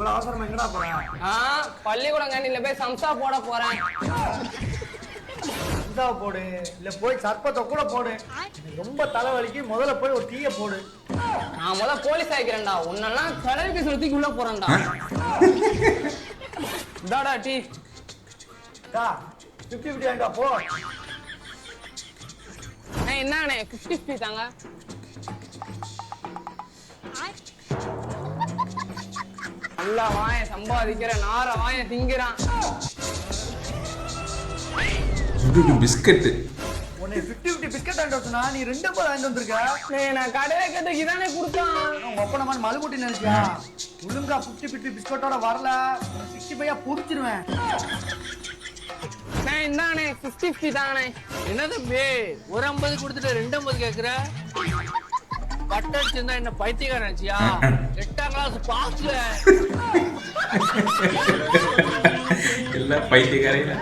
இவ்வளவு அவசரமா எங்கடா போறேன்? பள்ளிக்கூடம் கேண்டீன்ல போய் சம்சா போட போறேன். சம்சாவை போடு, இல்ல போய் சர்பத்தை கூட போடு. ரொம்ப தலைவலிக்கு, முதல்ல போய் ஒரு டீயை போடு. நான் முதல்ல போலீஸ் ஆகிக்கிறேன்டா. உன்னெல்லாம் கடவுளுக்கு சொல்லி உள்ள போறேன்டா. இதாடா டீ. 50-50 வாங்கிட்டா போ. என்னண்ணே 50-50 தாங்க. நல்லா வாய சம்பாதிக்கிற நார வாய திங்கிறான். பிஸ்கட் உன்னை 50-50 பிஸ்கட் வாங்கிட்டு வந்தா நீ 2 போய் வாங்கிட்டு வந்திருக்க. நான் கடையில கேட்டு இதானே கொடுத்தான். ஒப்பனமா மலுமுட்டி நினைச்சியா? ஒழுங்கா 50-50 பிஸ்கட்டோட வரல 65 புடிச்சிருவேன். இந்தானே 50-50 தானே. என்ன தம்பி ஒரு 50 கொடுத்துட்டு 250 கேக்குற? பட்டடிச்சிருந்தா என்ன பைத்தியக்காரன் நினைச்சியா? 8ஆம் கிளாஸ் பாஸ்ல எல்லாம் பைத்தியக்காரங்க.